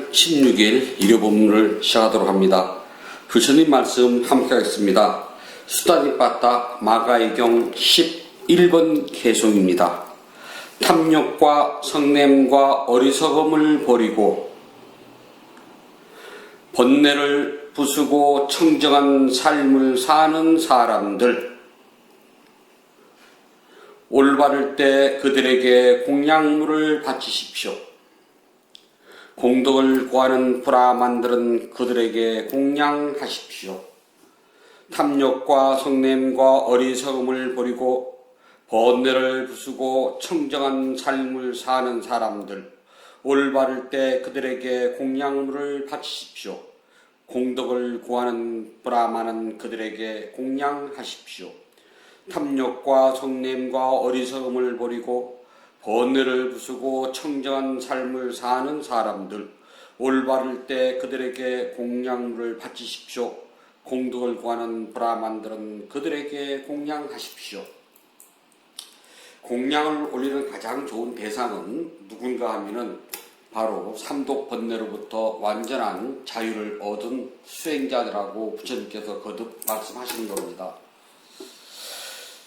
8월 16일 일요 본문을 시작하도록 합니다. 부처님 말씀 함께 하겠습니다. 수다니빠따 마가의경 11번 개송입니다. 탐욕과 성냄과 어리석음을 버리고 번뇌를 부수고 청정한 삶을 사는 사람들, 올바를 때 그들에게 공양물을 바치십시오. 공덕을 구하는 브라만들은 그들에게 공양하십시오. 탐욕과 성냄과 어리석음을 버리고 번뇌를 부수고 청정한 삶을 사는 사람들, 올바를 때 그들에게 공양물을 바치십시오. 공덕을 구하는 브라만은 그들에게 공양하십시오. 탐욕과 성냄과 어리석음을 버리고 번뇌를 부수고 청정한 삶을 사는 사람들, 올바를 때 그들에게 공양물을 바치십시오. 공덕을 구하는 브라만들은 그들에게 공양하십시오. 공양을 올리는 가장 좋은 대상은 누군가 하면은 바로 삼독 번뇌로부터 완전한 자유를 얻은 수행자들하고 부처님께서 거듭 말씀하시는 겁니다.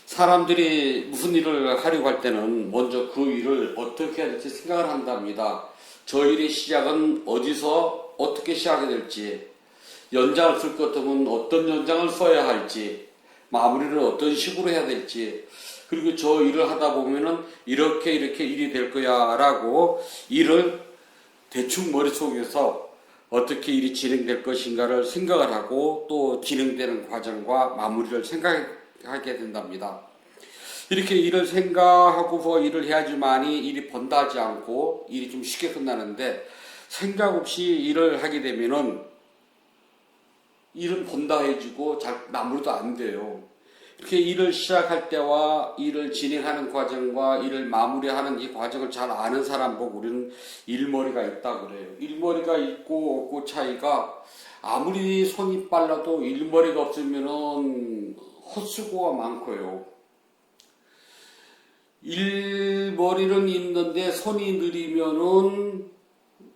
사람들이 무슨 일을 하려고 할 때는 먼저 그 일을 어떻게 해야 될지 생각을 한답니다. 저 일의 시작은 어디서 어떻게 시작이 될지, 연장을 쓸 것 같으면 어떤 연장을 써야 할지, 마무리를 어떤 식으로 해야 될지, 그리고 저 일을 하다 보면은 이렇게 일이 될 거야 라고 일을 대충 머릿속에서 어떻게 일이 진행될 것인가를 생각을 하고 또 진행되는 과정과 마무리를 생각하게 된답니다. 이렇게 일을 생각하고서 일을 해야지만이 일이 번다하지 않고 일이 좀 쉽게 끝나는데, 생각 없이 일을 하게 되면은 일은 번다해지고 잘 마무리도 안 돼요. 이렇게 일을 시작할 때와 일을 진행하는 과정과 일을 마무리하는 이 과정을 잘 아는 사람 보고 우리는 일머리가 있다 그래요. 일머리가 있고 없고 차이가, 아무리 손이 빨라도 일머리가 없으면은 헛수고가 많고요. 일머리는 있는데 손이 느리면은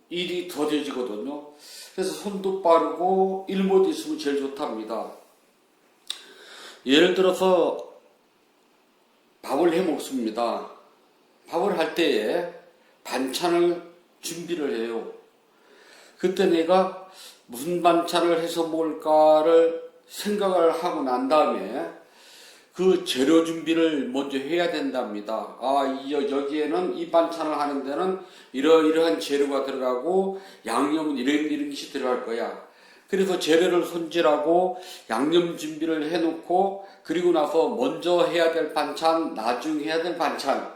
일이 더뎌지거든요. 그래서 손도 빠르고 일머리 있으면 제일 좋답니다. 예를 들어서 밥을 해 먹습니다. 밥을 할 때에 반찬을 준비를 해요. 그때 내가 무슨 반찬을 해서 먹을까를 생각을 하고 난 다음에 그 재료 준비를 먼저 해야 된답니다. 여기에는 이 반찬을 하는 데는 이러이러한 재료가 들어가고 양념은 이런 것이 들어갈 거야. 그래서 재료를 손질하고 양념 준비를 해놓고, 그리고 나서 먼저 해야 될 반찬, 나중에 해야 될 반찬을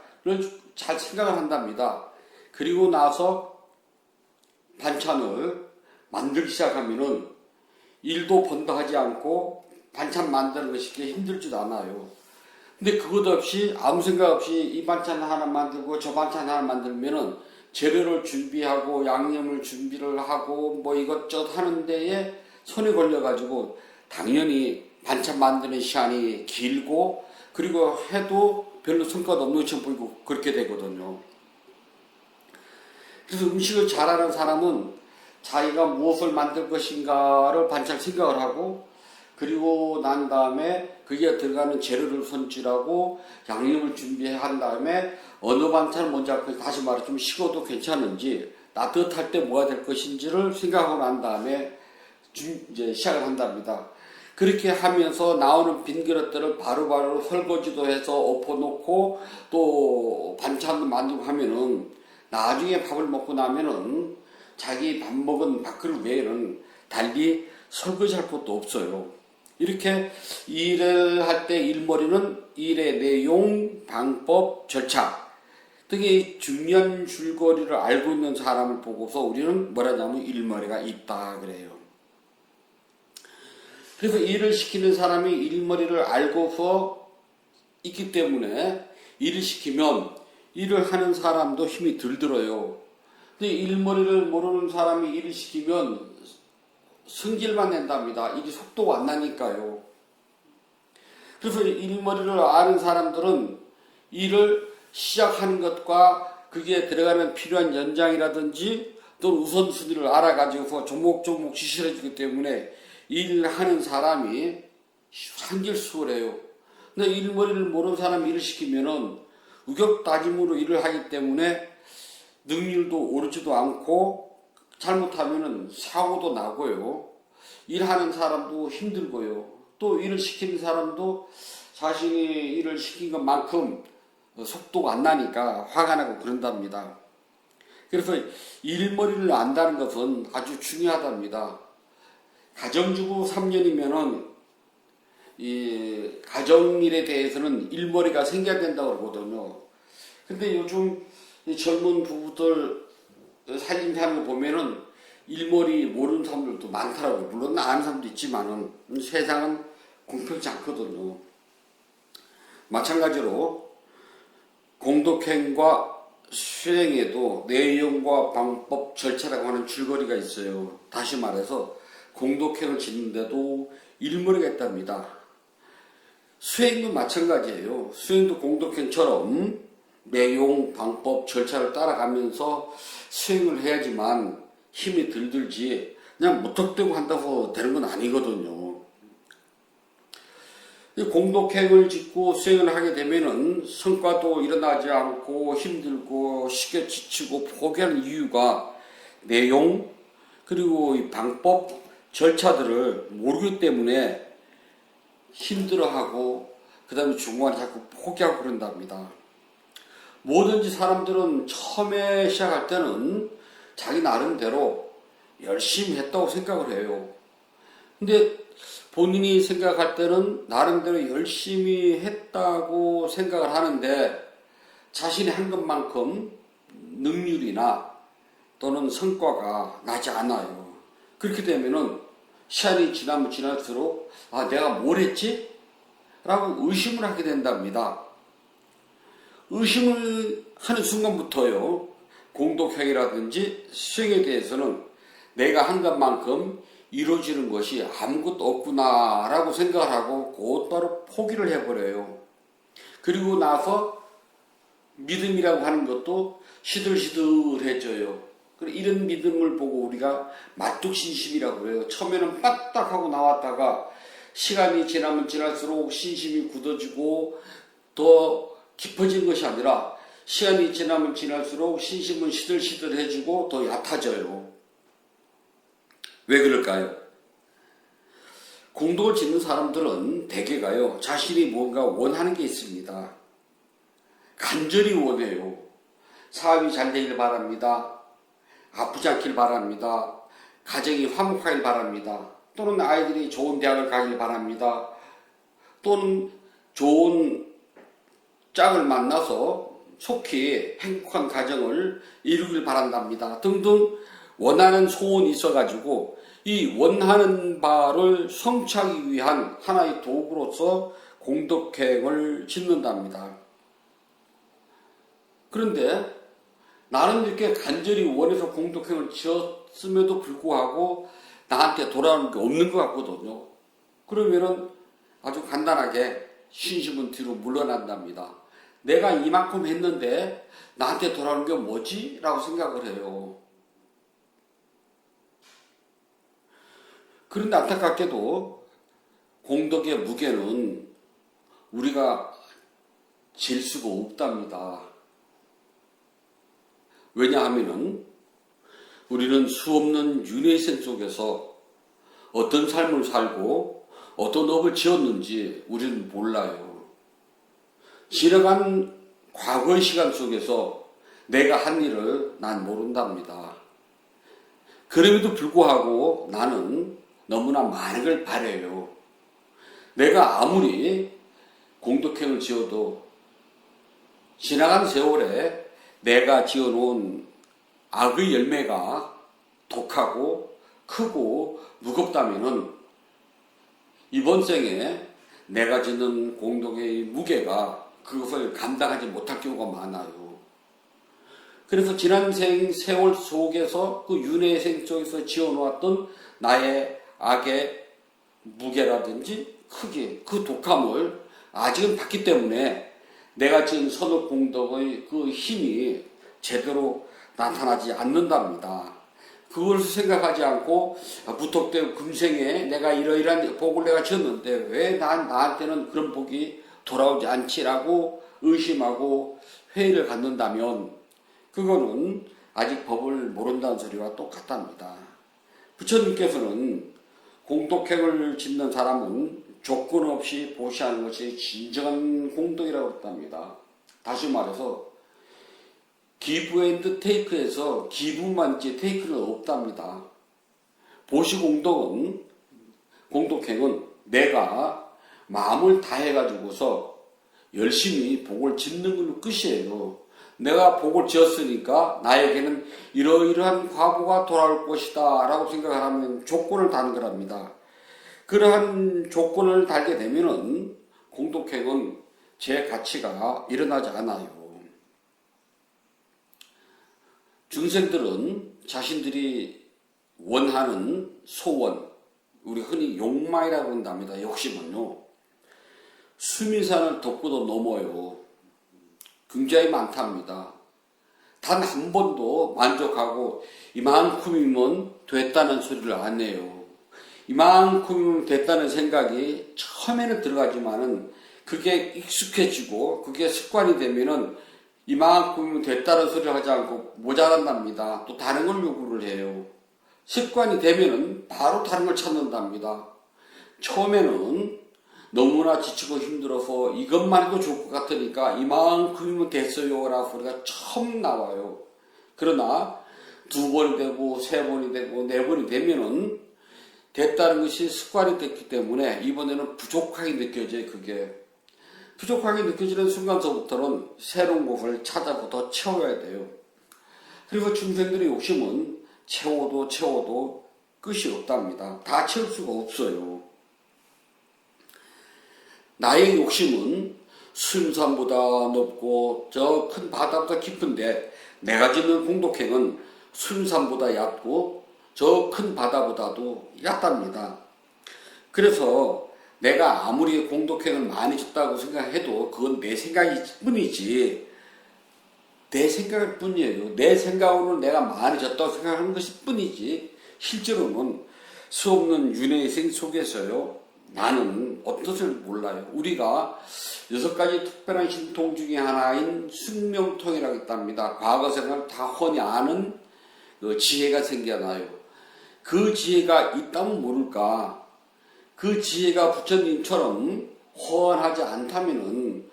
잘 생각을 한답니다. 그리고 나서 반찬을 만들기 시작하면은 일도 번다하지 않고 반찬 만드는 것이 그렇게 힘들지도 않아요. 근데 그것 없이 아무 생각 없이 이 반찬 하나 만들고 저 반찬 하나 만들면은 재료를 준비하고 양념을 준비를 하고 뭐 이것저것 하는 데에 손이 걸려가지고 당연히 반찬 만드는 시간이 길고, 그리고 해도 별로 성과도 없는 것처럼 보이고 그렇게 되거든요. 그래서 음식을 잘하는 사람은 자기가 무엇을 만들 것인가를 반찬 생각을 하고, 그리고 난 다음에 거기에 들어가는 재료를 손질하고 양념을 준비한 다음에 어느 반찬을 먼저 할까, 다시 말해 좀 식어도 괜찮은지 따뜻할 때 뭐가 될 것인지를 생각하고 난 다음에 이제 시작을 한답니다. 그렇게 하면서 나오는 빈 그릇들을 바로바로 설거지도 해서 엎어놓고 또 반찬도 만들고 하면은 나중에 밥을 먹고 나면은 자기 밥 먹은 밥그릇 외에는 달리 설거지할 것도 없어요. 이렇게 일을 할 때 일머리는 일의 내용, 방법, 절차 등의 중요한 줄거리를 알고 있는 사람을 보고서 우리는 뭐라냐면 일머리가 있다 그래요. 그래서 일을 시키는 사람이 일머리를 알고서 있기 때문에 일을 시키면 일을 하는 사람도 힘이 덜 들어요. 근데 일머리를 모르는 사람이 일을 시키면 성질만 낸답니다. 일이 속도가 안 나니까요. 그래서 일머리를 아는 사람들은 일을 시작하는 것과 그게 들어가는 필요한 연장이라든지 또는 우선순위를 알아가지고 조목조목 지시를 해주기 때문에 일하는 사람이 한결 수월해요. 근데 일머리를 모르는 사람이 일을 시키면은 우격다짐으로 일을 하기 때문에 능률도 오르지도 않고 잘못하면은 사고도 나고요. 일하는 사람도 힘들고요. 또 일을 시키는 사람도 자신이 일을 시킨 것만큼 속도가 안 나니까 화가 나고 그런답니다. 그래서 일머리를 안다는 것은 아주 중요하답니다. 가정주부 3년이면은 이 가정일에 대해서는 일머리가 생겨야 된다고 그러거든요. 근데 요즘 이 젊은 부부들 살림 하는 거 보면은 일머리 모르는 사람들도 많더라고요. 물론 아는 사람도 있지만은 세상은 공평치 않거든요. 마찬가지로 공덕행과 수행에도 내용과 방법, 절차라고 하는 줄거리가 있어요. 다시 말해서 공덕행을 짓는데도 일머리가 있답니다. 수행도 마찬가지예요. 수행도 공덕행처럼 내용, 방법, 절차를 따라가면서 수행을 해야지만 힘이 들지 그냥 무턱대고 한다고 되는 건 아니거든요. 공덕행을 짓고 수행을 하게 되면은 성과도 일어나지 않고 힘들고 쉽게 지치고 포기하는 이유가 내용 그리고 이 방법 절차들을 모르기 때문에 힘들어하고 그 다음에 중간에 자꾸 포기하고 그런답니다. 뭐든지 사람들은 처음에 시작할 때는 자기 나름대로 열심히 했다고 생각을 해요. 근데 본인이 생각할 때는 나름대로 열심히 했다고 생각을 하는데 자신이 한 것만큼 능률이나 또는 성과가 나지 않아요. 그렇게 되면은 시간이 지나면 지날수록 내가 뭘 했지? 라고 의심을 하게 된답니다. 의심을 하는 순간부터요. 공덕행이라든지 수행에 대해서는 내가 한 것만큼 이루어지는 것이 아무것도 없구나 라고 생각을 하고 곧바로 포기를 해버려요. 그리고 나서 믿음이라고 하는 것도 시들시들해져요. 이런 믿음을 보고 우리가 마뚝신심이라고 그래요. 처음에는 빠딱하고 나왔다가 시간이 지나면 지날수록 신심이 굳어지고 더 깊어진 것이 아니라 시간이 지나면 지날수록 신심은 시들시들해지고 더 얕아져요. 왜 그럴까요? 공덕을 짓는 사람들은 대개가요, 자신이 뭔가 원하는 게 있습니다. 간절히 원해요. 사업이 잘 되길 바랍니다. 아프지 않길 바랍니다. 가정이 화목하길 바랍니다. 또는 아이들이 좋은 대학을 가길 바랍니다. 또는 좋은 짝을 만나서 속히 행복한 가정을 이루길 바란답니다. 등등 원하는 소원이 있어가지고 이 원하는 바를 성취하기 위한 하나의 도구로서 공덕행을 짓는답니다. 그런데 나는 이렇게 간절히 원해서 공덕행을 지었음에도 불구하고 나한테 돌아오는 게 없는 것 같거든요. 그러면은 아주 간단하게 신심은 뒤로 물러난답니다. 내가 이만큼 했는데 나한테 돌아오는 게 뭐지? 라고 생각을 해요. 그런데 안타깝게도 공덕의 무게는 우리가 질 수가 없답니다. 왜냐하면은 우리는 수없는 윤회생 속에서 어떤 삶을 살고 어떤 업을 지었는지 우리는 몰라요. 지나간 과거의 시간 속에서 내가 한 일을 난 모른답니다. 그럼에도 불구하고 나는 너무나 많은 걸 바라요. 내가 아무리 공덕행을 지어도 지나간 세월에 내가 지어놓은 악의 열매가 독하고 크고 무겁다면은 이번 생에 내가 짓는 공덕의 무게가 그것을 감당하지 못할 경우가 많아요. 그래서 지난 세월 속에서 그 윤회생 속에서 지어놓았던 나의 악의 무게라든지 크기, 그 독함을 아직은 봤기 때문에 내가 지은 선업 공덕의 그 힘이 제대로 나타나지 않는답니다. 그걸 생각하지 않고 무턱대고 금생에 내가 이러이러한 복을 내가 졌는데 왜 나한테는 그런 복이 돌아오지 않지라고 의심하고 회의를 갖는다면 그거는 아직 법을 모른다는 소리와 똑같답니다. 부처님께서는 공덕행을 짓는 사람은 조건 없이 보시하는 것이 진정한 공덕이라고 했답니다. 다시 말해서 기브 앤드 테이크에서 기브만 있지 테이크는 없답니다. 보시공덕은 공덕행은 내가 마음을 다해가지고서 열심히 복을 짓는 걸로 끝이에요. 내가 복을 지었으니까 나에게는 이러이러한 과보가 돌아올 것이다 라고 생각을 하면 조건을 다는 거랍니다. 그러한 조건을 달게 되면은 공덕행은 제 가치가 일어나지 않아요. 중생들은 자신들이 원하는 소원, 우리 흔히 욕망이라고 한답니다. 욕심은요. 수미산을 덮고도 넘어요. 굉장히 많답니다. 단 한 번도 만족하고 이만큼이면 됐다는 소리를 안 해요. 이만큼이면 됐다는 생각이 처음에는 들어가지만은 그게 익숙해지고 그게 습관이 되면은 이만큼이면 됐다는 소리를 하지 않고 모자란답니다. 또 다른 걸 요구를 해요. 습관이 되면은 바로 다른 걸 찾는답니다. 처음에는 너무나 지치고 힘들어서 이것만 해도 좋을 것 같으니까 이만큼이면 됐어요 라고 소리가 처음 나와요. 그러나 2번이 되고 3번이 되고 4번이 되면은 됐다는 것이 습관이 됐기 때문에 이번에는 부족하게 느껴져요. 그게 부족하게 느껴지는 순간서부터는 새로운 것을 찾아서 더 채워야 돼요. 그리고 중생들의 욕심은 채워도 끝이 없답니다. 다 채울 수가 없어요. 나의 욕심은 수림산보다 높고 저 큰 바다보다 깊은데 내가 짓는 공덕행은 수림산보다 얕고 저 큰 바다보다도 얕답니다. 그래서 내가 아무리 공덕행을 많이 졌다고 생각해도 그건 내 생각일 뿐이지 내 생각일 뿐이에요. 내 생각으로 내가 많이 졌다고 생각하는 것일 뿐이지 실제로는 수없는 윤회생 속에서요 나는 어떻을 몰라요. 우리가 6가지 특별한 신통 중에 하나인 숙명통이라고 있답니다. 과거 생활을 다 훤히 아는 그 지혜가 생겨나요. 그 지혜가 있다면 모를까. 그 지혜가 부처님처럼 훤하지 않다면은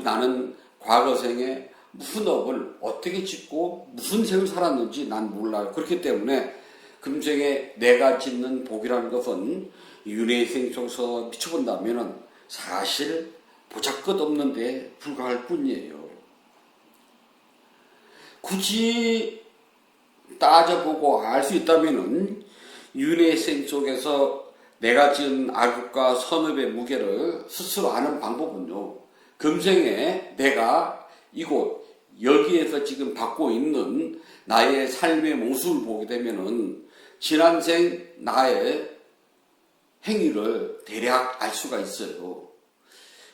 나는 과거생에 무슨 업을 어떻게 짓고 무슨 생을 살았는지 난 몰라요. 그렇기 때문에 금생에 내가 짓는 복이라는 것은 윤회생 속에서 미쳐본다면은 사실 보잘것없는데 불과할 뿐이에요. 굳이 따져보고 알 수 있다면은 윤회생 속에서 내가 지은 악업과 선업의 무게를 스스로 아는 방법은요. 금생에 내가 이곳 여기에서 지금 받고 있는 나의 삶의 모습을 보게 되면은 지난생 나의 행위를 대략 알 수가 있어요.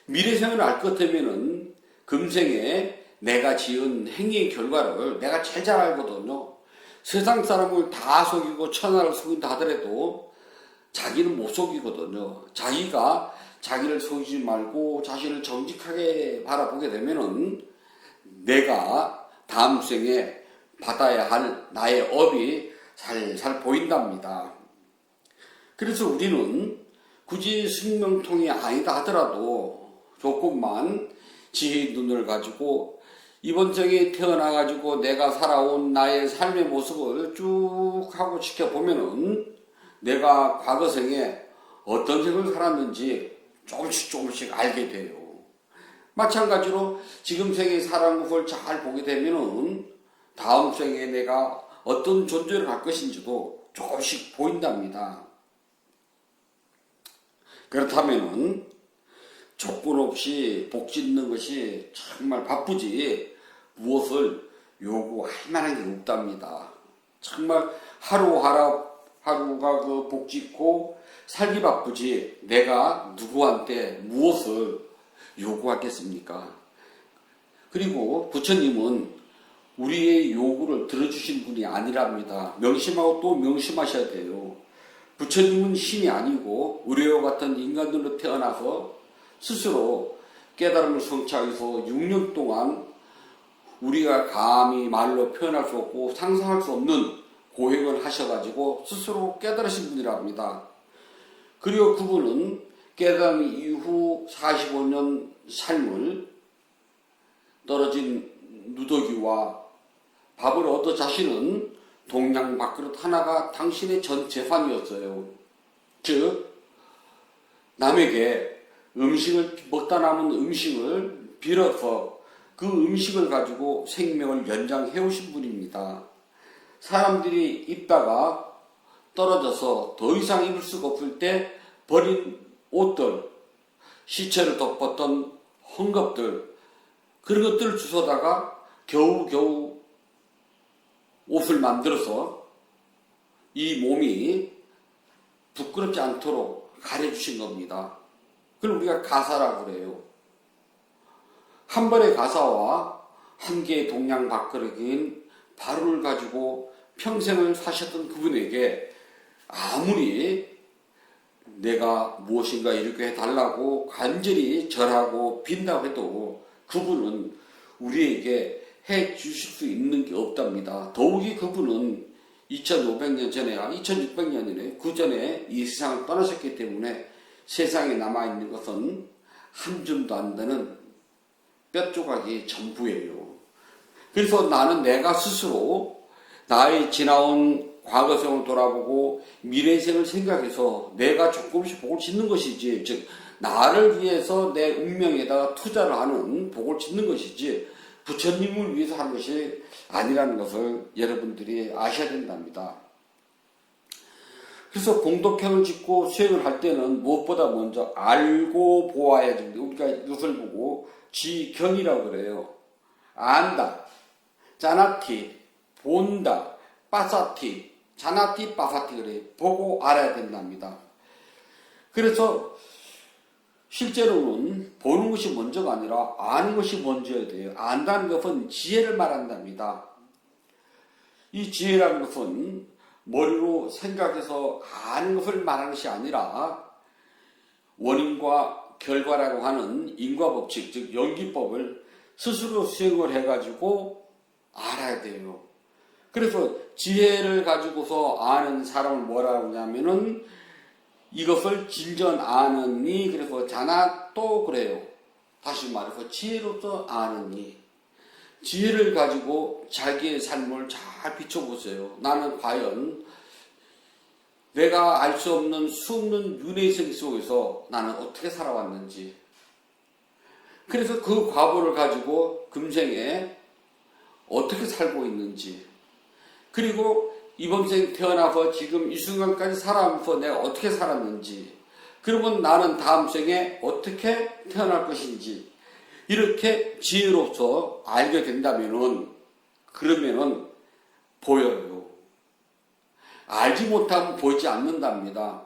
미래생을 알 것 같으면은 금생에 내가 지은 행위의 결과를 내가 제일 잘 알거든요. 세상 사람을 다 속이고 천하를 속인다 하더라도 자기는 못 속이거든요. 자기가 자기를 속이지 말고 자신을 정직하게 바라보게 되면은 내가 다음 생에 받아야 할 나의 업이 살살 보인답니다. 그래서 우리는 굳이 숙명통이 아니다 하더라도 조금만 지혜의 눈을 가지고 이번 생에 태어나가지고 내가 살아온 나의 삶의 모습을 쭉 하고 지켜보면은 내가 과거생에 어떤 생을 살았는지 조금씩 알게 돼요. 마찬가지로 지금 생에 살아온 것을 잘 보게 되면은 다음 생에 내가 어떤 존재를 할 것인지도 조금씩 보인답니다. 그렇다면은 조건 없이 복 짓는 것이 정말 바쁘지 무엇을 요구할 만한 게 없답니다. 정말 하루가 그 복 짓고 살기 바쁘지 내가 누구한테 무엇을 요구하겠습니까? 그리고 부처님은 우리의 요구를 들어주신 분이 아니랍니다. 명심하고 또 명심하셔야 돼요. 부처님은 신이 아니고 우리와 같은 인간들로 태어나서 스스로 깨달음을 성취하기 위해서 6년 동안 우리가 감히 말로 표현할 수 없고 상상할 수 없는 고행을 하셔가지고 스스로 깨달으신 분이랍니다. 그리고 그분은 깨달음 이후 45년 삶을 떨어진 누더기와 밥을 얻어 자시는 동양 밥그릇 하나가 당신의 전 재산이었어요. 즉 남에게 음식을 먹다 남은 음식을 빌어서 그 음식을 가지고 생명을 연장해 오신 분입니다. 사람들이 입다가 떨어져서 더 이상 입을 수가 없을 때 버린 옷들, 시체를 덮었던 헝겊들, 그런 것들을 주워다가 겨우겨우 옷을 만들어서 이 몸이 부끄럽지 않도록 가려주신 겁니다. 그걸 우리가 가사라고 그래요. 한 번의 가사와 한 개의 동양 밥그릇인 바루를 가지고 평생을 사셨던 그분에게 아무리 내가 무엇인가 이렇게 해달라고 간절히 절하고 빈다고 해도 그분은 우리에게 해 주실 수 있는 게 없답니다. 더욱이 그분은 2500년 전에, 2600년이네, 그 전에 이 세상을 떠나셨기 때문에 세상에 남아있는 것은 한 줌도 안 되는 뼈조각이 전부예요. 그래서 나는 내가 스스로 나의 지나온 과거생을 돌아보고 미래생을 생각해서 내가 조금씩 복을 짓는 것이지, 즉 나를 위해서 내 운명에다가 투자를 하는 복을 짓는 것이지 부처님을 위해서 하는 것이 아니라는 것을 여러분들이 아셔야 된답니다. 그래서 공덕행을 짓고 수행을 할 때는 무엇보다 먼저 알고 보아야 됩니다. 우리가 이것을 보고 지경이라고 그래요. 안다, 짜나티, 본다, 빠사티, 자나티, 빠사티 그래요. 보고 알아야 된답니다. 그래서 실제로는 보는 것이 먼저가 아니라 아는 것이 먼저여야 돼요. 안다는 것은 지혜를 말한답니다. 이 지혜라는 것은 머리로 생각해서 아는 것을 말하는 것이 아니라 원인과 결과라고 하는 인과법칙, 즉 연기법을 스스로 수행을 해가지고 알아야 돼요. 그래서 지혜를 가지고서 아는 사람을 뭐라고 하냐면은 이것을 진전 아느니, 그래서 자나 또 그래요. 다시 말해서 지혜로서 아느니. 지혜를 가지고 자기의 삶을 잘 비춰보세요. 나는 과연 내가 알 수 없는 수없는 윤회생 속에서 나는 어떻게 살아왔는지. 그래서 그 과보를 가지고 금생에 어떻게 살고 있는지. 그리고 이번 생 태어나서 지금 이 순간까지 살아오면서 내가 어떻게 살았는지, 그러면 나는 다음 생에 어떻게 태어날 것인지, 이렇게 지혜로서 알게 된다면은, 그러면은 보여요. 알지 못하면 보이지 않는답니다.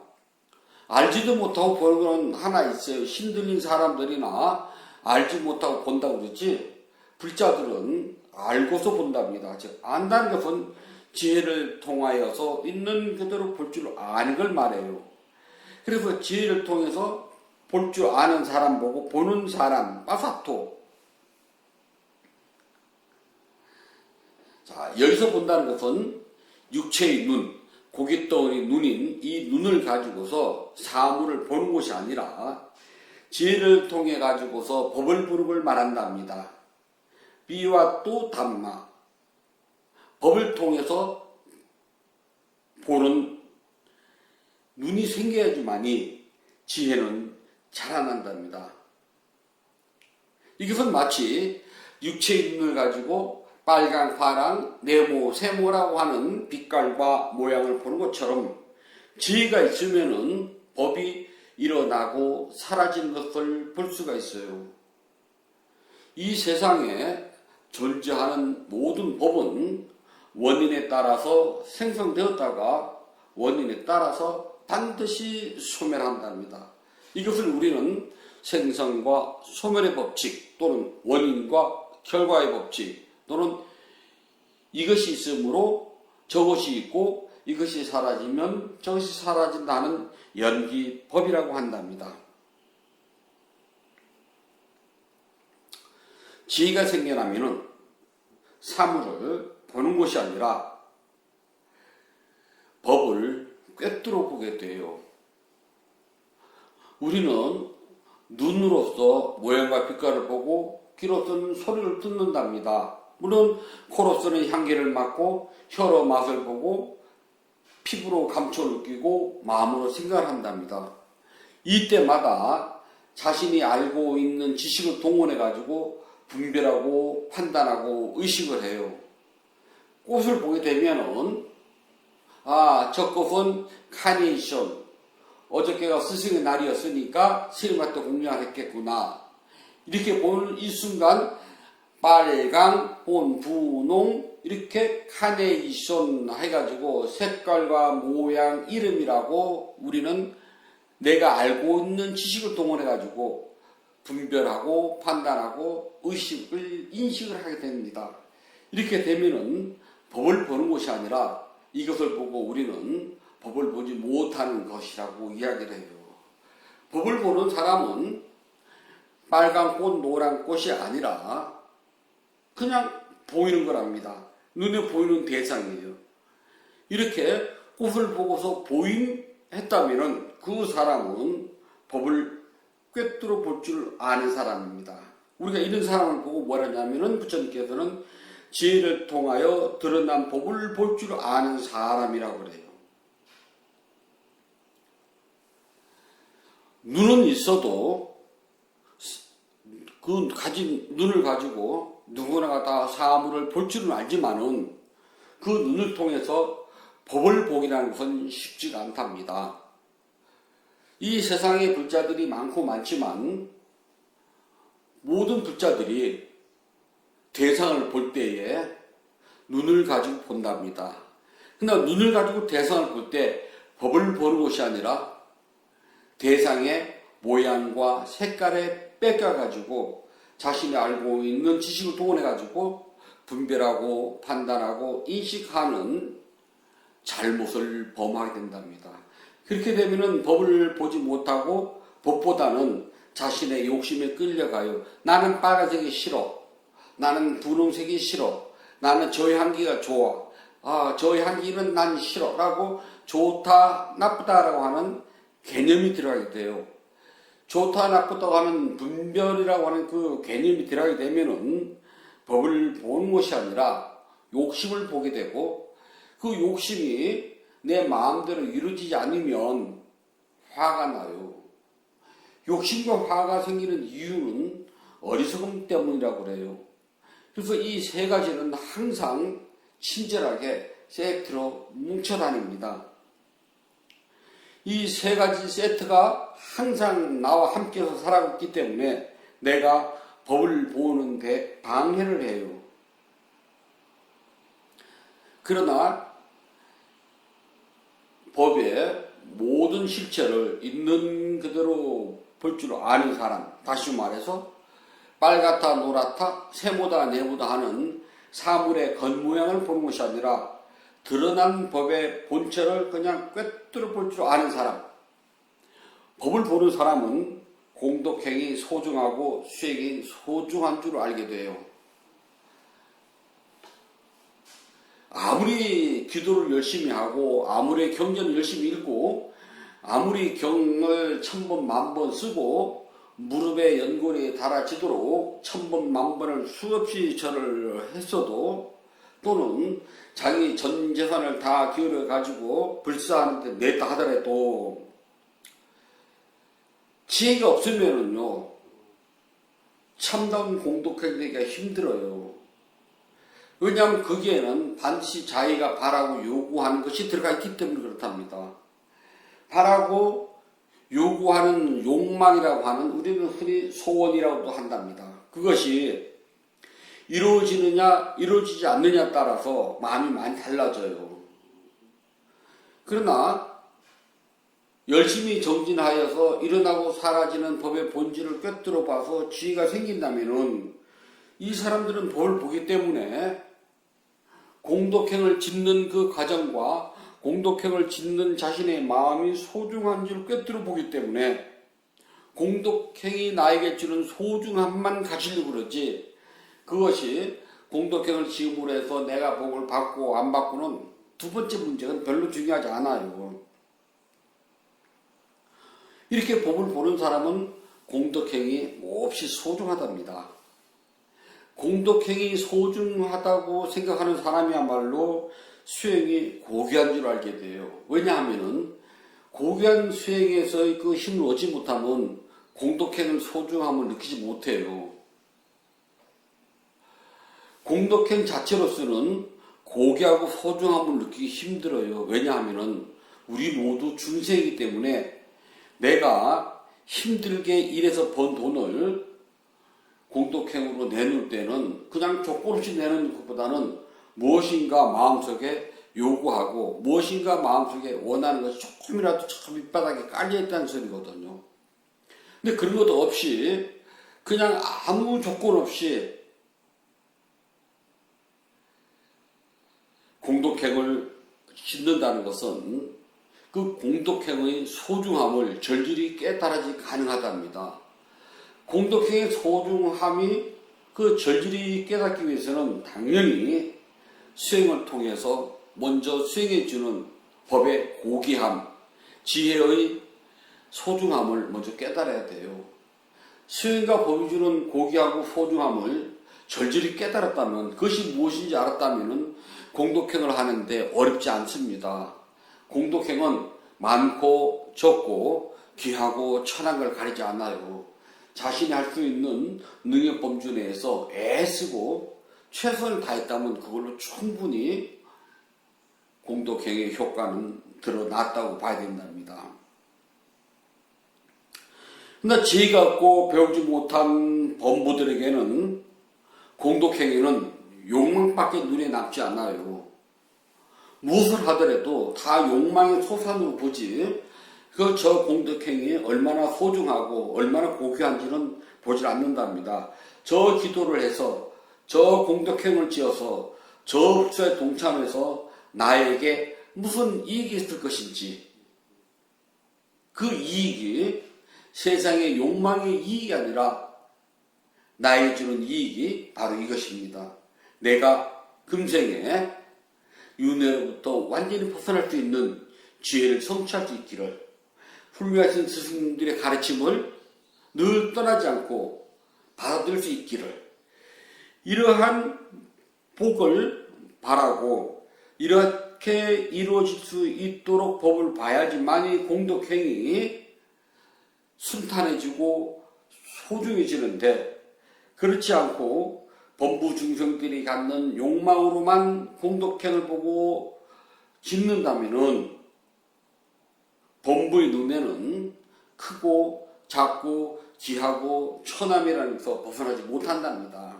알지도 못하고 보는 건 하나 있어요. 힘들린 사람들이나 알지 못하고 본다고 그러지, 불자들은 알고서 본답니다. 즉, 안다는 것은 지혜를 통하여서 있는 그대로 볼 줄 아는 걸 말해요. 그래서 지혜를 통해서 볼 줄 아는 사람 보고 보는 사람, 빠사토. 자, 여기서 본다는 것은 육체의 눈, 고깃덩어리 눈인 이 눈을 가지고서 사물을 보는 것이 아니라 지혜를 통해 가지고서 법을 부르는 걸 말한답니다. 비와 또 담마. 법을 통해서 보는 눈이 생겨야지만이 지혜는 자라난답니다. 이것은 마치 육체의 눈을 가지고 빨강, 파랑, 네모, 세모라고 하는 빛깔과 모양을 보는 것처럼 지혜가 있으면은 법이 일어나고 사라지는 것을 볼 수가 있어요. 이 세상에 존재하는 모든 법은 원인에 따라서 생성되었다가 원인에 따라서 반드시 소멸한답니다. 이것을 우리는 생성과 소멸의 법칙, 또는 원인과 결과의 법칙, 또는 이것이 있으므로 저것이 있고 이것이 사라지면 저것이 사라진다는 연기법이라고 한답니다. 지혜가 생겨나면은 사물을 보는 것이 아니라 법을 꿰뚫어 보게 돼요. 우리는 눈으로서 모양과 빛깔을 보고 귀로서는 소리를 듣는답니다. 물론 코로서는 향기를 맡고 혀로 맛을 보고 피부로 감촉을 느끼고 마음으로 생각을 한답니다. 이때마다 자신이 알고 있는 지식을 동원해 가지고 분별하고 판단하고 의식을 해요. 꽃을 보게 되면은 저 꽃은 카네이션, 어저께가 스승의 날이었으니까 스님한테 공양을 했겠구나. 이렇게 보는 이 순간 빨강, 본, 분홍 이렇게 카네이션 해가지고 색깔과 모양, 이름이라고 우리는 내가 알고 있는 지식을 동원해가지고 분별하고 판단하고 의식을 인식을 하게 됩니다. 이렇게 되면은 법을 보는 것이 아니라 이것을 보고 우리는 법을 보지 못하는 것이라고 이야기를 해요. 법을 보는 사람은 빨간 꽃, 노란 꽃이 아니라 그냥 보이는 거랍니다. 눈에 보이는 대상이에요. 이렇게 꽃을 보고서 했다면 그 사람은 법을 꿰뚫어 볼 줄 아는 사람입니다. 우리가 이런 사람을 보고 뭐라 하냐면은 부처님께서는 지혜를 통하여 드러난 법을 볼 줄 아는 사람이라고 그래요. 눈은 있어도 그 가진 눈을 가지고 누구나가 다 사물을 볼 줄은 알지만은 그 눈을 통해서 법을 보기라는 것은 쉽지가 않답니다. 이 세상에 불자들이 많고 많지만 모든 불자들이 대상을 볼 때에 눈을 가지고 본답니다. 그러나 눈을 가지고 대상을 볼 때 법을 보는 것이 아니라 대상의 모양과 색깔에 뺏겨가지고 자신이 알고 있는 지식을 동원해가지고 분별하고 판단하고 인식하는 잘못을 범하게 된답니다. 그렇게 되면은 법을 보지 못하고 법보다는 자신의 욕심에 끌려가요. 나는 빨간색이 싫어. 나는 분홍색이 싫어. 나는 저 향기가 좋아. 저 향기는 난 싫어. 라고 좋다, 나쁘다라고 하는 개념이 들어가게 돼요. 좋다, 나쁘다고 하는 분별이라고 하는 그 개념이 들어가게 되면은 법을 보는 것이 아니라 욕심을 보게 되고 그 욕심이 내 마음대로 이루어지지 않으면 화가 나요. 욕심과 화가 생기는 이유는 어리석음 때문이라고 그래요. 그래서 이 세 가지는 항상 친절하게 세트로 뭉쳐 다닙니다. 이 세 가지 세트가 항상 나와 함께서 살아있기 때문에 내가 법을 보는데 방해를 해요. 그러나 법의 모든 실체를 있는 그대로 볼 줄 아는 사람, 다시 말해서 빨갛다 노랗다 세모다 네모다 하는 사물의 겉모양을 보는 것이 아니라 드러난 법의 본체를 그냥 꿰뚫어 볼 줄 아는 사람. 법을 보는 사람은 공덕행이 소중하고 수행이 소중한 줄 알게 돼요. 아무리 기도를 열심히 하고 아무리 경전을 열심히 읽고 아무리 경을 1000번 만번 쓰고 무릎에 연골이 달아지도록 1000번 만번을 수없이 절을 했어도 또는 자기 전 재산을 다 기울여 가지고 불사하는데 냈다 하더라도 지혜가 없으면은요 참다운 공덕행되기가 힘들어요. 왜냐하면 거기에는 반드시 자기가 바라고 요구하는 것이 들어가 있기 때문에 그렇답니다. 바라고 요구하는 욕망이라고 하는 우리는 흔히 소원이라고도 한답니다. 그것이 이루어지느냐 이루어지지 않느냐에 따라서 마음이 많이 달라져요. 그러나 열심히 정진하여서 일어나고 사라지는 법의 본질을 꿰뚫어 봐서 지혜가 생긴다면은 이 사람들은 법을 보기 때문에 공덕행을 짓는 그 과정과 공덕행을 짓는 자신의 마음이 소중한 줄 꿰뚫어 보기 때문에 공덕행이 나에게 주는 소중함만 가지려고 그러지, 그것이 공덕행을 지음으로 해서 내가 복을 받고 안 받고는 두 번째 문제는 별로 중요하지 않아요. 이렇게 복을 보는 사람은 공덕행이 몹시 소중하답니다. 공덕행이 소중하다고 생각하는 사람이야말로 수행이 고귀한 줄 알게 돼요. 왜냐하면은 고귀한 수행에서의 그 힘을 얻지 못하면 공덕행의 소중함을 느끼지 못해요. 공덕행 자체로서는 고귀하고 소중함을 느끼기 힘들어요. 왜냐하면은 우리 모두 중생이기 때문에 내가 힘들게 일해서 번 돈을 공덕행으로 내놓을 때는 그냥 조건 없이 내는 것보다는 무엇인가 마음속에 요구하고 무엇인가 마음속에 원하는 것이 조금이라도 저 밑바닥에 깔려있다는 소리거든요. 근데 그런 것도 없이 그냥 아무 조건 없이 공덕행을 짓는다는 것은 그 공덕행의 소중함을 절절히 깨달아지 가능하답니다. 공덕행의 소중함이 그 절절히 깨닫기 위해서는 당연히 수행을 통해서 먼저 수행해주는 법의 고귀함, 지혜의 소중함을 먼저 깨달아야 돼요. 수행과 법이 주는 고귀하고 소중함을 절절히 깨달았다면, 그것이 무엇인지 알았다면 공덕행을 하는데 어렵지 않습니다. 공덕행은 많고 적고 귀하고 천한 걸 가리지 않아요. 자신이 할 수 있는 능력 범주 내에서 애쓰고 최선을 다했다면 그걸로 충분히 공덕행의 효과는 드러났다고 봐야 된답니다. 그러나 지혜가 없고 배우지 못한 범부들에게는 공덕행위는 욕망밖에 눈에 남지 않아요. 무엇을 하더라도 다 욕망의 소산으로 보지, 저 공덕행이 얼마나 소중하고 얼마나 고귀한지는 보질 않는답니다. 저 기도를 해서, 저 공덕행을 지어서, 저 법사에 동참해서 나에게 무슨 이익이 있을 것인지, 그 이익이 세상의 욕망의 이익이 아니라 나에게 주는 이익이 바로 이것입니다. 내가 금생에 윤회로부터 완전히 벗어날 수 있는 지혜를 성취할 수 있기를, 훌륭하신 스승님들의 가르침을 늘 떠나지 않고 받아들일 수 있기를, 이러한 복을 바라고 이렇게 이루어질 수 있도록 법을 봐야지만이 공덕행이 순탄해지고 소중해지는데, 그렇지 않고 범부 중생들이 갖는 욕망으로만 공덕행을 보고 짓는다면은 범부의 눈에는 크고 작고 귀하고 천함이라는 것에서 벗어나지 못한답니다.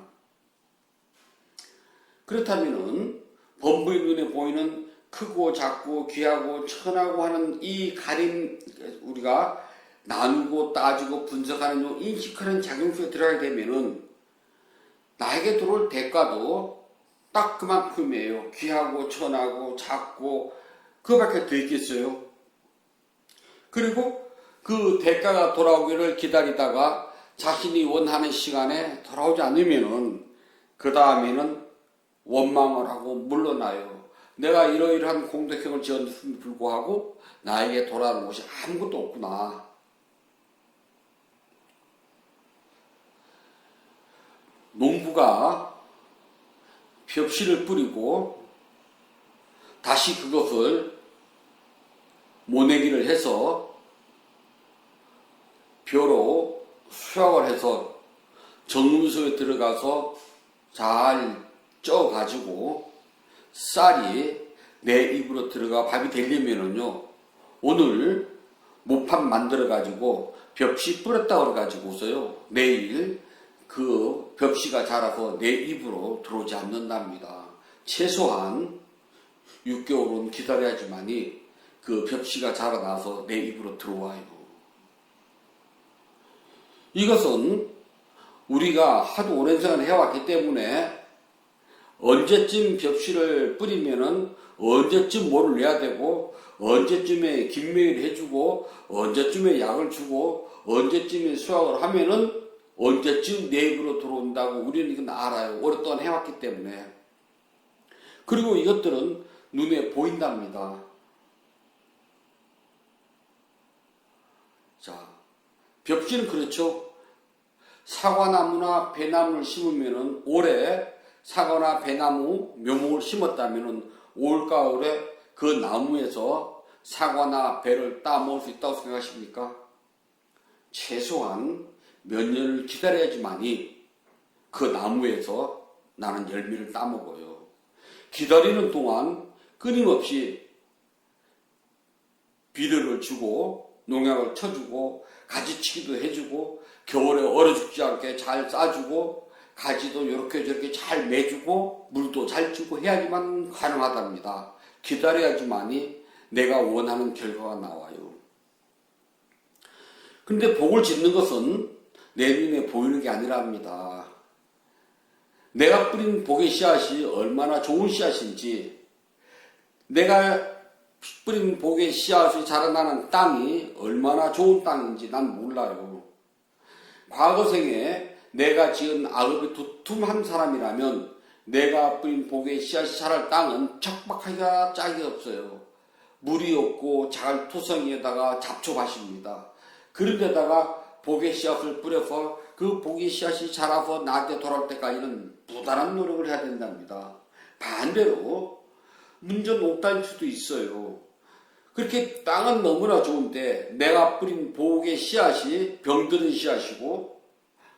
그렇다면은 범부의 눈에 보이는 크고 작고 귀하고 천하고 하는 이 가림, 우리가 나누고 따지고 분석하는 인식하는 작용 속에 들어가게 되면은 나에게 들어올 대가도 딱 그만큼이에요. 귀하고 천하고 작고 그거밖에 더 있겠어요. 그리고 그 대가가 돌아오기를 기다리다가 자신이 원하는 시간에 돌아오지 않으면은 그 다음에는 원망을 하고 물러나요. 내가 이러이러한 공덕행을 지었음에도 불구하고 나에게 돌아오는 것이 아무것도 없구나. 농부가 벽실을 뿌리고 다시 그것을 모내기를 해서 벼로 수확을 해서 정문소에 들어가서 잘 쪄가지고 쌀이 내 입으로 들어가 밥이 되려면은요, 오늘 모판 만들어가지고 벽시 뿌렸다 그래가지고서요, 내일 그 벽시가 자라서 내 입으로 들어오지 않는답니다. 최소한 6개월은 기다려야지만이 그 벽시가 자라나서 내 입으로 들어와요. 이것은 우리가 하도 오랜 시간을 해왔기 때문에 언제쯤 벽실을 뿌리면은 언제쯤 뭐를 내야 되고 언제쯤에 김매일 해주고 언제쯤에 약을 주고 언제쯤에 수확을 하면은 언제쯤 내 입으로 들어온다고 우리는 이건 알아요. 오랫동안 해왔기 때문에. 그리고 이것들은 눈에 보인답니다. 자, 벽지는 그렇죠. 사과나무나 배나무를 심으면은 올해 사과나 배나무, 묘목을 심었다면은 올 가을에 그 나무에서 사과나 배를 따먹을 수 있다고 생각하십니까? 최소한 몇 년을 기다려야지만이 그 나무에서 나는 열매를 따먹어요. 기다리는 동안 끊임없이 비료를 주고 농약을 쳐주고 가지치기도 해주고 겨울에 얼어 죽지 않게 잘 싸주고 가지도 이렇게 저렇게 잘 매주고 물도 잘 주고 해야지만 가능하답니다. 기다려야지만이 내가 원하는 결과가 나와요. 근데 복을 짓는 것은 내 눈에 보이는 게 아니랍니다. 내가 뿌린 복의 씨앗이 얼마나 좋은 씨앗인지, 내가 뿌린 복의 씨앗이 자라나는 땅이 얼마나 좋은 땅인지 난 몰라요. 과거생에 내가 지은 악업이 두툼한 사람이라면 내가 뿌린 복의 씨앗이 자랄 땅은 척박하기가 짝이 없어요. 물이 없고 자갈투성이에다가 잡초밭입니다. 그런데다가 복의 씨앗을 뿌려서 그 복의 씨앗이 자라서 나한테 돌아올 때까지는 부단한 노력을 해야 된답니다. 반대로 문제 높다는 수도 있어요. 그렇게 땅은 너무나 좋은데 내가 뿌린 복의 씨앗이 병드는 씨앗이고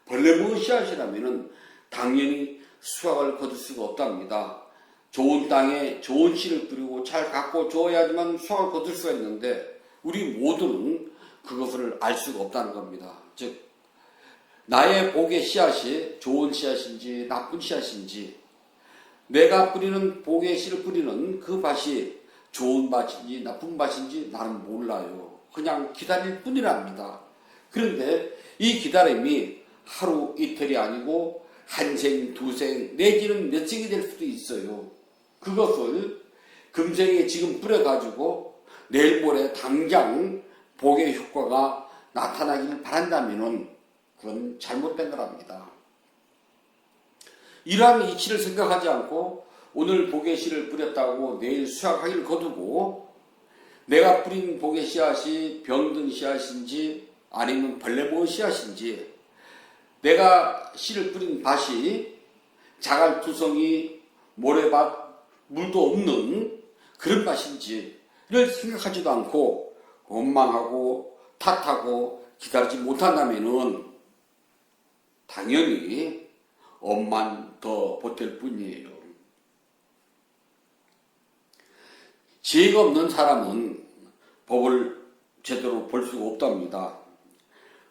벌레 먹은 씨앗이라면 당연히 수확을 거둘 수가 없답니다. 좋은 땅에 좋은 씨를 뿌리고 잘 갖고 줘야지만 수확을 거둘 수가 있는데 우리 모두는 그것을 알 수가 없다는 겁니다. 즉 나의 복의 씨앗이 좋은 씨앗인지 나쁜 씨앗인지, 내가 뿌리는 복의 씨를 뿌리는 그 밭이 좋은 밭인지 나쁜 밭인지 나는 몰라요. 그냥 기다릴 뿐이랍니다. 그런데 이 기다림이 하루 이틀이 아니고 한 생, 두 생, 내지는 몇 생이 될 수도 있어요. 그것을 금생에 지금 뿌려가지고 내일 모레 당장 복의 효과가 나타나기를 바란다면은 그건 잘못된 거랍니다. 이러한 이치를 생각하지 않고 오늘 복의 씨를 뿌렸다고 내일 수확하기를 거두고 내가 뿌린 복의 씨앗이 병든 씨앗인지 아니면 벌레 먹은 씨앗인지, 내가 씨를 뿌린 밭이 자갈투성이 모래밭 물도 없는 그런 밭인지를 생각하지도 않고 원망하고 탓하고 기다리지 못한다면은 당연히 엄만 더 보탤 뿐이에요. 지혜가 없는 사람은 법을 제대로 볼 수가 없답니다.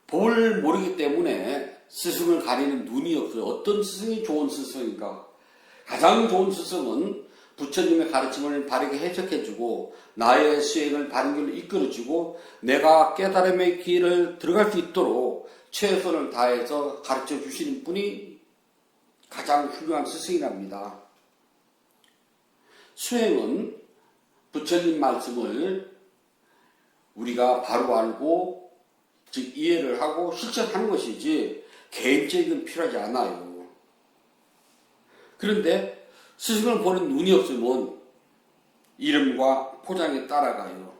법을 모르기 때문에 스승을 가리는 눈이 없어요. 어떤 스승이 좋은 스승인가? 가장 좋은 스승은 부처님의 가르침을 바르게 해석해주고 나의 수행을 바른 길로 이끌어주고 내가 깨달음의 길을 들어갈 수 있도록 최선을 다해서 가르쳐 주시는 분이 가장 훌륭한 스승이랍니다. 수행은 부처님 말씀을 우리가 바로 알고 즉 이해를 하고 실천하는 것이지 개인적인 필요하지 않아요. 그런데 스승을 보는 눈이 없으면 이름과 포장에 따라가요.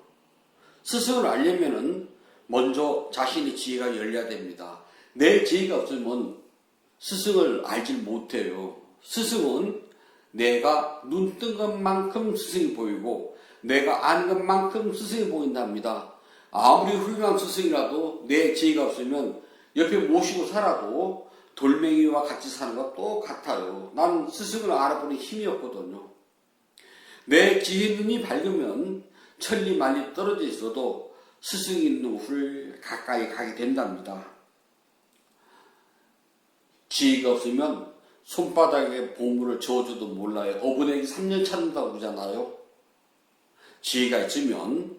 스승을 알려면은 먼저 자신의 지혜가 열려야 됩니다. 내 지혜가 없으면 스승을 알질 못해요. 스승은 내가 눈 뜬 것만큼 스승이 보이고 내가 아는 것만큼 스승이 보인답니다. 아무리 훌륭한 스승이라도 내 지혜가 없으면 옆에 모시고 살아도 돌멩이와 같이 사는 것 똑같아요. 나는 스승을 알아보는 힘이 없거든요. 내 지혜 눈이 밝으면 천리 만리 떨어져 있어도 스승이 있는 곳을 가까이 가게 된답니다. 지혜가 없으면 손바닥에 보물을 저어줘도 몰라요. 어부내기 3년 찾는다고 그러잖아요. 지혜가 있으면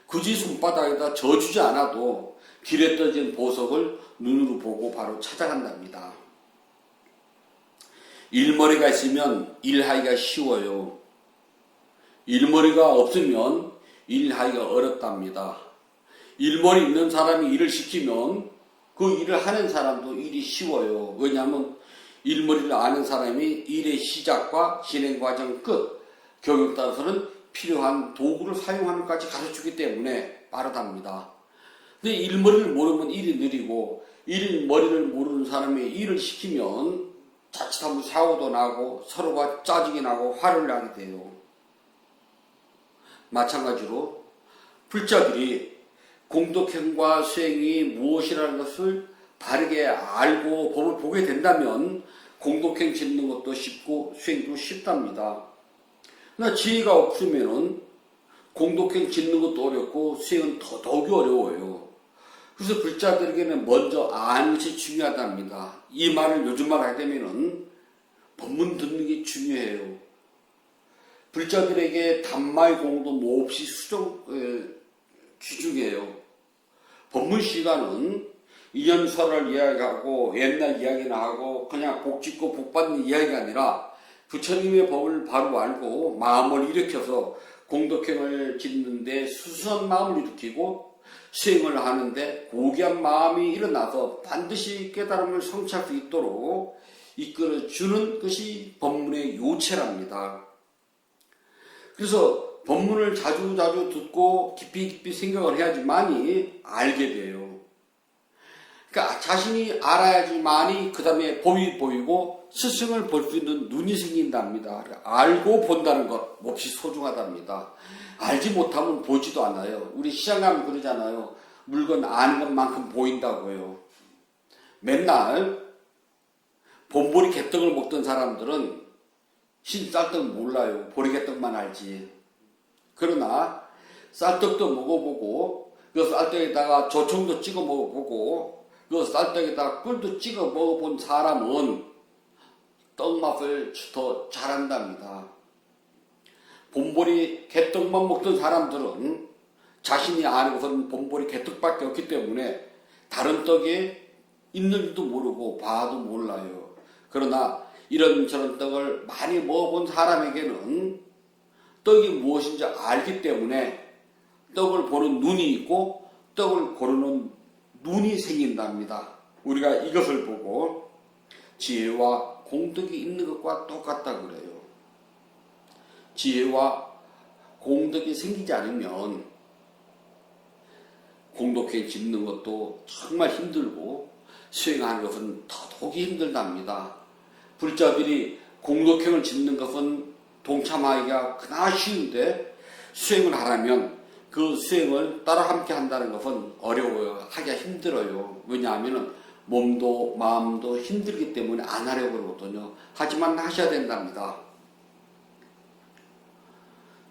굳이 손바닥에다 저어주지 않아도 길에 떨어진 보석을 눈으로 보고 바로 찾아간답니다. 일머리가 있으면 일하기가 쉬워요. 일머리가 없으면 일하기가 어렵답니다. 일머리 있는 사람이 일을 시키면 그 일을 하는 사람도 일이 쉬워요. 왜냐하면 일머리를 아는 사람이 일의 시작과 진행 과정 끝, 경우에 따라서는 필요한 도구를 사용하는 것까지 가르치기 때문에 빠르답니다. 근데 일머리를 모르면 일이 느리고, 일머리를 모르는 사람이 일을 시키면 자칫하면 사고도 나고 서로가 짜증이 나고 화를 나게 돼요. 마찬가지로 불자들이 공덕행과 수행이 무엇이라는 것을 바르게 알고 법을 보게 된다면 공덕행 짓는 것도 쉽고 수행도 쉽답니다. 그러나 지혜가 없으면 공덕행 짓는 것도 어렵고 수행은 더더욱이 어려워요. 그래서 불자들에게는 먼저 아는 것이 중요하답니다. 이 말을 요즘 말 하게 되면은 법문 듣는 게 중요해요. 불자들에게 단마의 공도 몹시 귀중해요. 법문 시간은 이연설을 이야기하고 옛날 이야기나 하고 그냥 복 짓고 복 받는 이야기가 아니라 부처님의 법을 바로 알고 마음을 일으켜서 공덕행을 짓는데 수수한 마음을 일으키고 수행을 하는데 고귀한 마음이 일어나서 반드시 깨달음을 성취할 수 있도록 이끌어주는 것이 법문의 요체랍니다. 그래서 법문을 자주 듣고 깊이 생각을 해야지만이 알게 돼요. 그러니까 자신이 알아야지만이 그 다음에 법이 보이고 스승을 볼 수 있는 눈이 생긴답니다. 알고 본다는 것 몹시 소중하답니다. 알지 못하면 보지도 않아요. 우리 시장 가면 그러잖아요. 물건 아는 것만큼 보인다고요. 맨날 본보리 개떡을 먹던 사람들은 흰쌀떡 몰라요. 보리개떡만 알지. 그러나 쌀떡도 먹어보고 그 쌀떡에다가 조청도 찍어 먹어보고 그 쌀떡에다가 꿀도 찍어 먹어본 사람은 떡맛을 더 잘한답니다. 본보리 개떡만 먹던 사람들은 자신이 아는 것은 본보리 개떡밖에 없기 때문에 다른 떡에 있는지도 모르고 봐도 몰라요. 그러나 이런저런 떡을 많이 먹어본 사람에게는 떡이 무엇인지 알기 때문에 떡을 보는 눈이 있고 떡을 고르는 눈이 생긴답니다. 우리가 이것을 보고 지혜와 공덕이 있는 것과 똑같다 그래요. 지혜와 공덕이 생기지 않으면 공덕행 짓는 것도 정말 힘들고 수행하는 것은 더더욱이 힘들답니다. 불자들이 공덕행을 짓는 것은 동참하기가 그나마 쉬운데 수행을 하려면 그 수행을 따라 함께 한다는 것은 어려워요. 하기가 힘들어요. 왜냐하면 몸도 마음도 힘들기 때문에 안 하려고 그러거든요. 하지만 하셔야 된답니다.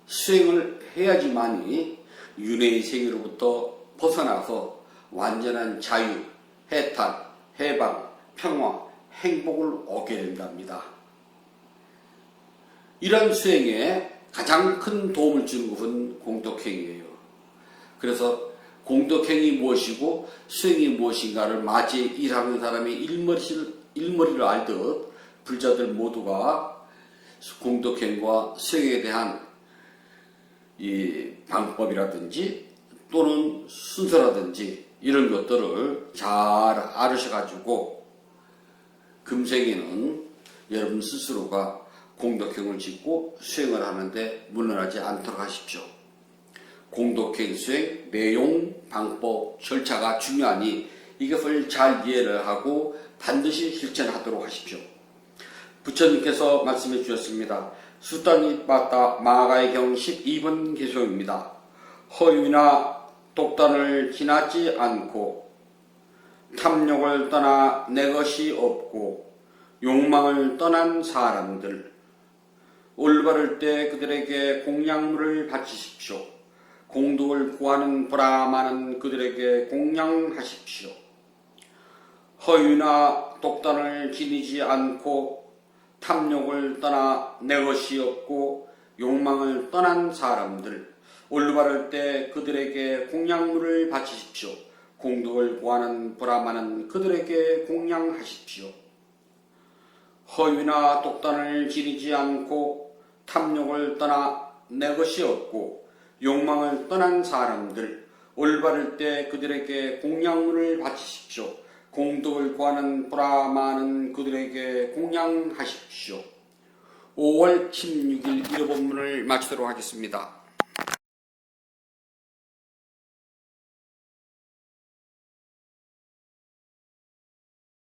수행을 해야지만이 윤회의 세계로부터 벗어나서 완전한 자유, 해탈, 해방, 평화, 행복을 얻게 된답니다. 이런 수행에 가장 큰 도움을 주는 것은 공덕행이에요. 그래서 공덕행이 무엇이고 수행이 무엇인가를 마치 일하는 사람이 일머리를 알듯 불자들 모두가 공덕행과 수행에 대한 이 방법이라든지 또는 순서라든지 이런 것들을 잘 알으셔가지고 금생에는 여러분 스스로가 공덕행을 짓고 수행을 하는데 물러나지 않도록 하십시오. 공덕행 수행 내용, 방법, 절차가 중요하니 이것을 잘 이해를 하고 반드시 실천하도록 하십시오. 부처님께서 말씀해 주셨습니다. 수단이빠따 마가의 경 12번 개송입니다. 허유나 독단을 지나지 않고 탐욕을 떠나 내 것이 없고 욕망을 떠난 사람들 올바를 때 그들에게 공양물을 바치십시오. 공덕을 구하는 브라마는 그들에게 공양하십시오. 허유나 독단을 지니지 않고 탐욕을 떠나 내 것이 없고 욕망을 떠난 사람들 올바를 때 그들에게 공양물을 바치십시오. 공덕을 구하는 브라마는 그들에게 공양하십시오. 허위나 독단을 지르지 않고 탐욕을 떠나 내 것이 없고 욕망을 떠난 사람들, 올바를 때 그들에게 공양물을 바치십시오. 공덕을 구하는 보라 많은 그들에게 공양하십시오. 5월 16일 일요 본문을 마치도록 하겠습니다.